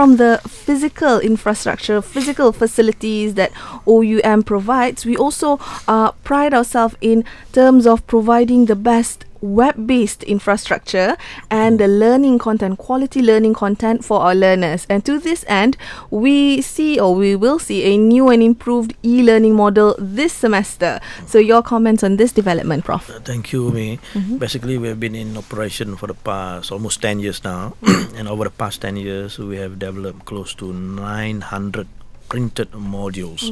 from the physical infrastructure, physical facilities that OUM provides, we also pride ourselves in terms of providing the best web-based infrastructure and the learning content, quality learning content for our learners. And to this end, we will see a new and improved e-learning model this semester. So your comments on this development, Prof? Thank you, Mi. Basically, we have been in operation for the past almost 10 years now. And over the past 10 years, we have developed close to 900 printed modules,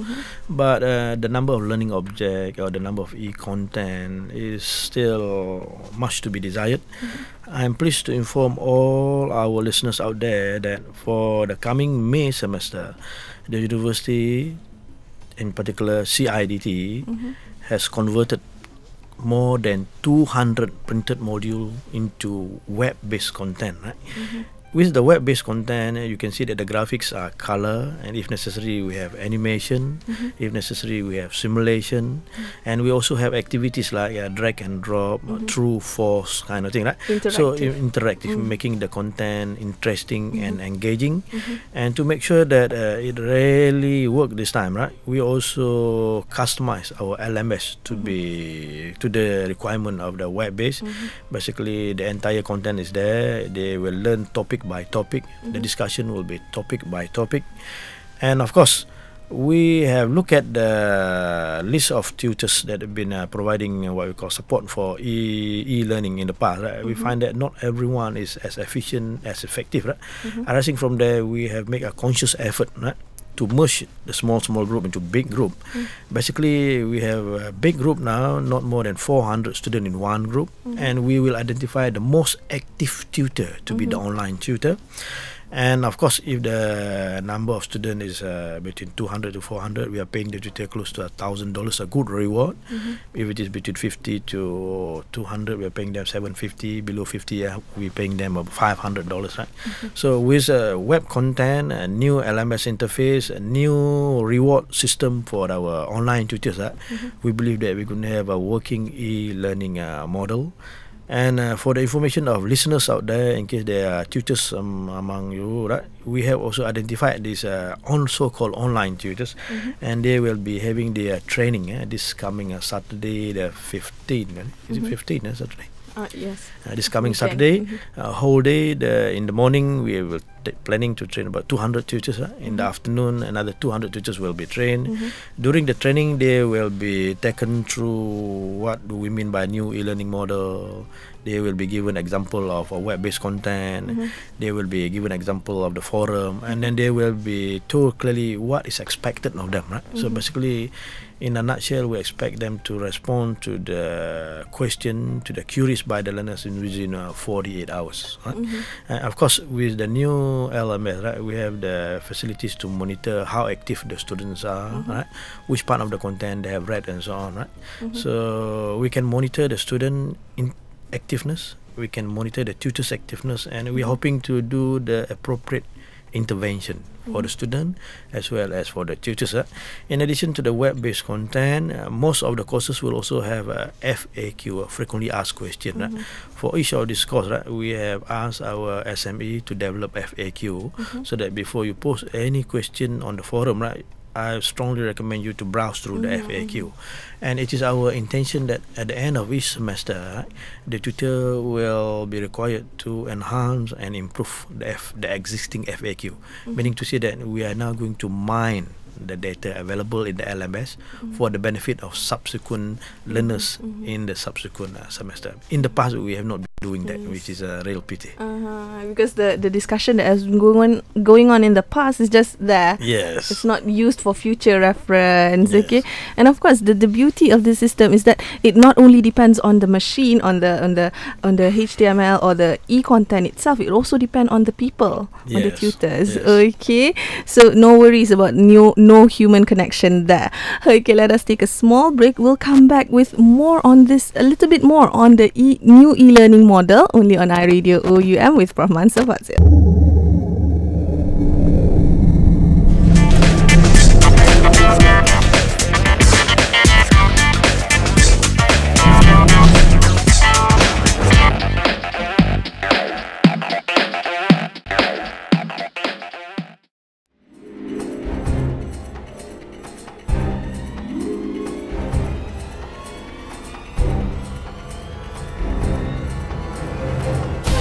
but the number of learning objects or the number of e-content is still much to be desired. I'm pleased to inform all our listeners out there that for the coming May semester, the university, in particular CIDT, has converted more than 200 printed modules into web-based content, right? With the web-based content, you can see that the graphics are color, and if necessary, we have animation. If necessary, we have simulation, and we also have activities like drag and drop, true, false kind of thing, right? So interactive, making the content interesting and engaging, and to make sure that it really work this time, right? We also customize our LMS to be to the requirement of the web-based. Basically, the entire content is there. They will learn topic by topic. The discussion will be topic by topic, and of course we have looked at the list of tutors that have been providing what we call support for e-learning in the past, right? We find that not everyone is as efficient, as effective, right? Arising from there, we have made a conscious effort, right, to merge the small group into big group. Basically, we have a big group now, not more than 400 students in one group, and we will identify the most active tutor to be the online tutor. And of course, if the number of students is between 200 to 400, we are paying the tutor close to $1,000, a good reward. If it is between 50 to 200, we are paying them $750. Below 50, we are paying them $500, right? So with web content, a new LMS interface, a new reward system for our online tutors, we believe that we could have a working e-learning model. And for the information of listeners out there, in case there are tutors among you, right, we have also identified these so-called online tutors, and they will be having their training this coming Saturday, the 15th. Is it 15th Saturday? Yes. This coming Saturday, whole day. In the morning, we will planning to train about 200 tutors. In the afternoon, another 200 tutors will be trained. During the training, they will be taken through what do we mean by new e-learning model. They will be given example of web-based content. They will be given example of the forum, and then they will be told clearly what is expected of them. Right. So basically, in a nutshell, we expect them to respond to the question, to the queries by the learners within 48 hours. Right? Of course, with the new LMS, right, we have the facilities to monitor how active the students are, right? Which part of the content they have read, and so on. Right? So we can monitor the student activeness, we can monitor the tutor's activeness, and we're hoping to do the appropriate intervention for the student as well as for the tutors. In addition to the web-based content, most of the courses will also have a FAQ, a frequently asked question. For each of these courses, we have asked our SME to develop FAQ, so that before you post any question on the forum, I strongly recommend you to browse through the FAQ. And it is our intention that at the end of each semester, the tutor will be required to enhance and improve the existing FAQ, meaning to say that we are now going to mine the data available in the LMS for the benefit of subsequent learners in the subsequent semester. In the past, we have not been doing that, which is a real pity. Because the discussion that has been going on in the past is just there. Yes. It's not used for future reference. Yes. Okay. And of course, the beauty of this system is that it not only depends on the machine, on the HTML or the e-content itself. It also depends on the people, on the tutors. Yes. Okay. So no worries about no human connection there. Okay, let us take a small break. We'll come back with more on this, a little bit more on the new e-learning model, only on iRadio OUM with Prof. Mansor Fadzil.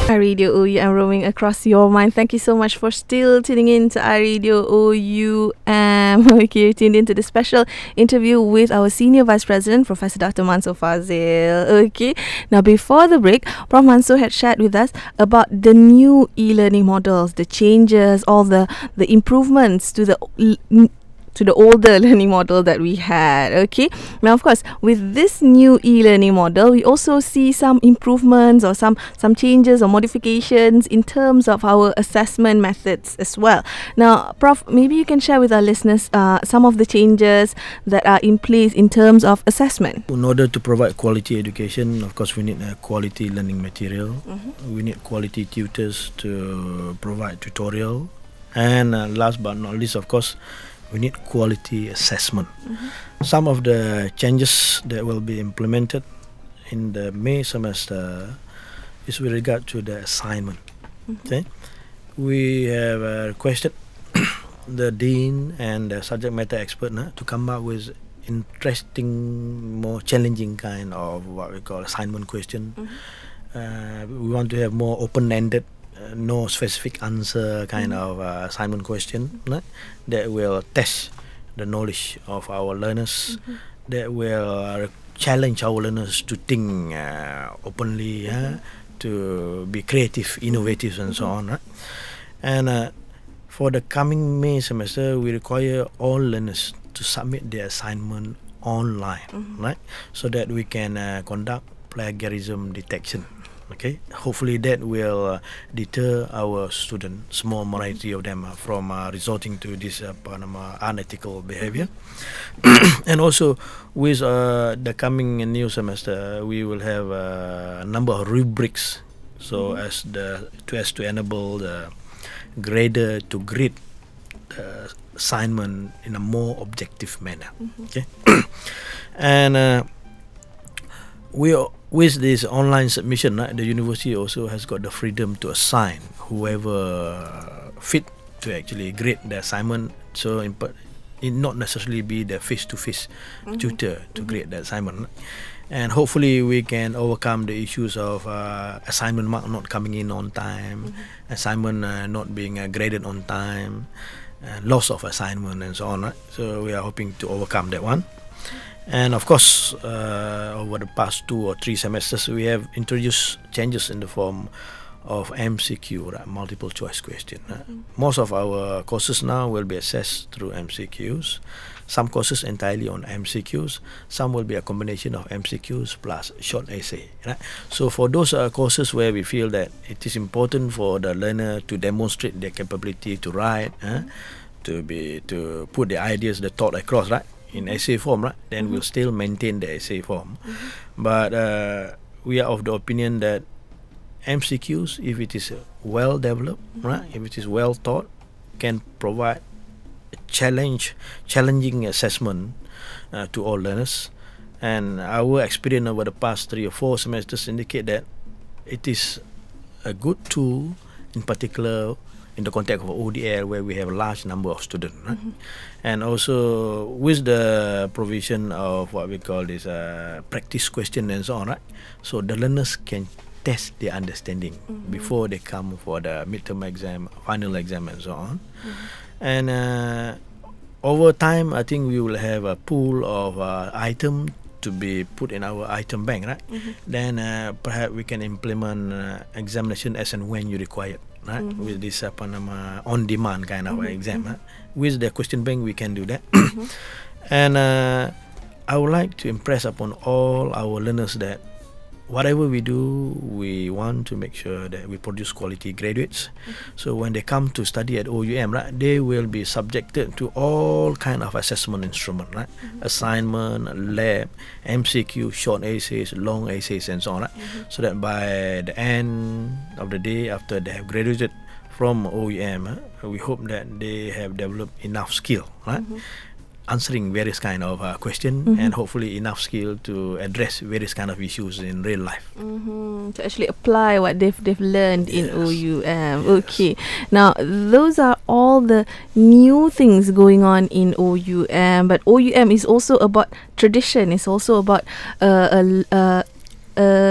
iRadio OUM roaming across your mind. Thank you so much for still tuning in to iRadio OUM. Okay, you tuned into the special interview with our Senior Vice President, Professor Dr. Mansor Fadzil. Okay, now before the break, Prof. Mansor had shared with us about the new e-learning models, the changes, all the improvements to the older learning model that we had. Okay, now of course with this new e-learning model, we also see some improvements or some changes or modifications in terms of our assessment methods as well. Now, Prof, maybe you can share with our listeners some of the changes that are in place in terms of assessment. In order to provide quality education, of course we need quality learning material. We need quality tutors to provide tutorial, and last but not least, of course, we need quality assessment. Some of the changes that will be implemented in the May semester is with regard to the assignment. Okay, we have requested the dean and the subject matter expert to come up with interesting, more challenging kind of what we call assignment question. We want to have more open-ended, no specific answer kind of assignment question that will test the knowledge of our learners, that will challenge our learners to think openly, to be creative, innovative, and so on. And for the coming May semester, we require all learners to submit their assignment online, right? So that we can conduct plagiarism detection. Okay, hopefully that will deter our students, small minority of them, from resorting to this unethical behavior. And also, with the coming new semester, we will have a number of rubrics, so as to enable the grader to grade the assignment in a more objective manner. Okay, and with this online submission, the university also has got the freedom to assign whoever fit to actually grade the assignment. So it not necessarily be the face-to-face tutor to grade the assignment. And hopefully we can overcome the issues of assignment mark not coming in on time, assignment not being graded on time, loss of assignment, and so on. Right? So we are hoping to overcome that one. And of course, over the past 2 or 3 semesters, we have introduced changes in the form of MCQ, multiple choice question. Most of our courses now will be assessed through MCQs. Some courses entirely on MCQs. Some will be a combination of MCQs plus short essay. Right? So for those courses where we feel that it is important for the learner to demonstrate their capability to write, to put the ideas, the thought across, right? In essay form, right? Then we'll still maintain the essay form. But we are of the opinion that MCQs, if it is well developed, right, if it is well taught, can provide a challenging assessment to all learners. And our experience over the past 3 or 4 semesters indicate that it is a good tool, in particular in the context of ODL, where we have a large number of students, right? And also with the provision of what we call this practice question and so on, right? So the learners can test their understanding before they come for the midterm exam, final exam, and so on. And over time, I think we will have a pool of items to be put in our item bank, right? Then perhaps we can implement examination as and when you require. Right? With this on-demand kind of exam. Right? With the question bank, we can do that. And I would like to impress upon all our learners that whatever we do, we want to make sure that we produce quality graduates. So when they come to study at OUM, right, they will be subjected to all kind of assessment instrument, right? Assignment, lab, MCQ, short essays, long essays, and so on, right? So that by the end of the day, after they have graduated from OUM, we hope that they have developed enough skill, right? Answering various kind of question, and hopefully enough skill to address various kind of issues in real life. To actually apply what they've learned in OUM. Okay. Now those are all the new things going on in OUM, but OUM is also about tradition. It's also about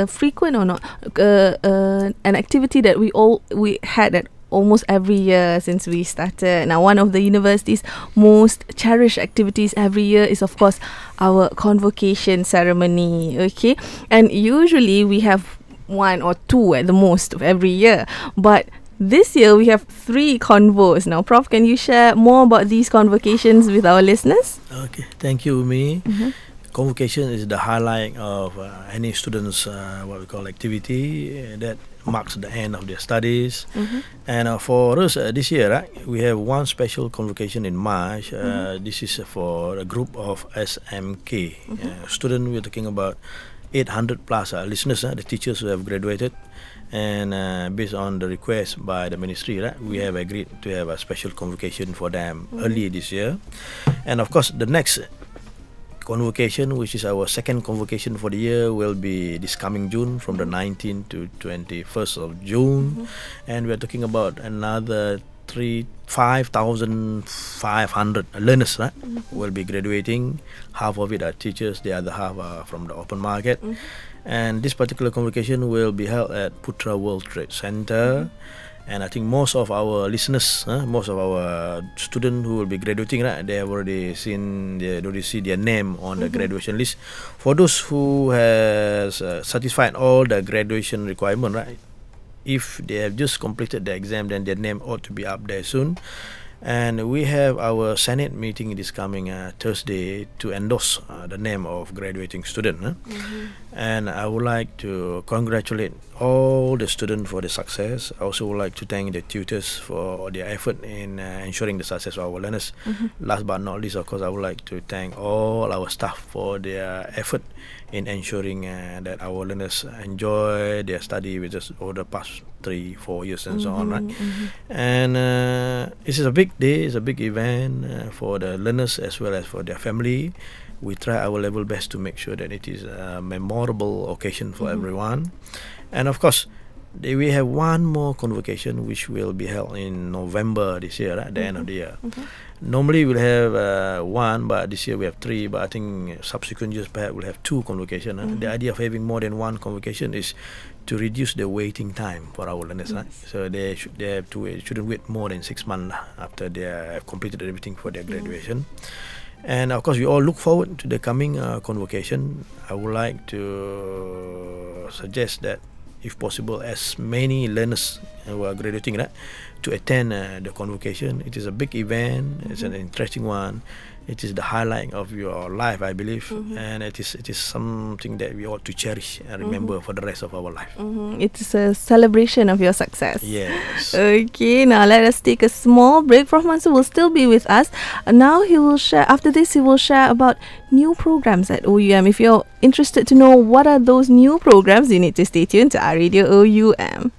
frequent or not, an activity that we had at almost every year since we started. Now, one of the university's most cherished activities every year is, of course, our convocation ceremony. Okay, and usually we have one or two at the most of every year, but this year we have 3 convos. Now, Prof, can you share more about these convocations with our listeners? Okay, thank you, Umi. Convocation is the highlight of any students' what we call activity that marks the end of their studies. And for us this year, we have one special convocation in March. This is for a group of SMK students. We're talking about 800 plus listeners, the teachers who have graduated. And based on the request by the ministry, we have agreed to have a special convocation for them early this year. And of course, the next convocation, which is our second convocation for the year, will be this coming June, from the 19th to 21st of June. And we're talking about another 5,500 learners will be graduating. Half of it are teachers, the other half are from the open market. And this particular convocation will be held at Putra World Trade Center. And I think most of our listeners, most of our students who will be graduating, they have already seen, they already see their name on the graduation list. For those who has satisfied all the graduation requirement, if they have just completed the exam, then their name ought to be up there soon. And we have our Senate meeting this coming Thursday to endorse the name of graduating student. And I would like to congratulate all the students for the success. I also would like to thank the tutors for their effort in ensuring the success of our learners. Last but not least, of course, I would like to thank all our staff for their effort in ensuring that our learners enjoy their study with us over the past 3-4 years and so on. And this is a big day, it's a big event for the learners as well as for their family. We try our level best to make sure that it is a memorable occasion for everyone. And of course, we have one more convocation which will be held in November this year, at the end of the year. Normally we'll have one, but this year we have 3. But I think subsequent years perhaps we'll have 2 convocations. The idea of having more than one convocation is to reduce the waiting time for our learners. So they shouldn't wait more than 6 months after they have completed everything for their graduation. And of course, we all look forward to the coming convocation. I would like to suggest that, if possible, as many learners who are graduating to attend the convocation. It is a big event. It's an interesting one. It is the highlight of your life, I believe, and it is something that we ought to cherish and remember for the rest of our life. It is a celebration of your success. Yes. Okay, now let us take a small break. Prof Mansor will still be with us. Now he will share. After this, he will share about new programs at OUM. If you're interested to know what are those new programs, you need to stay tuned to iRadio OUM.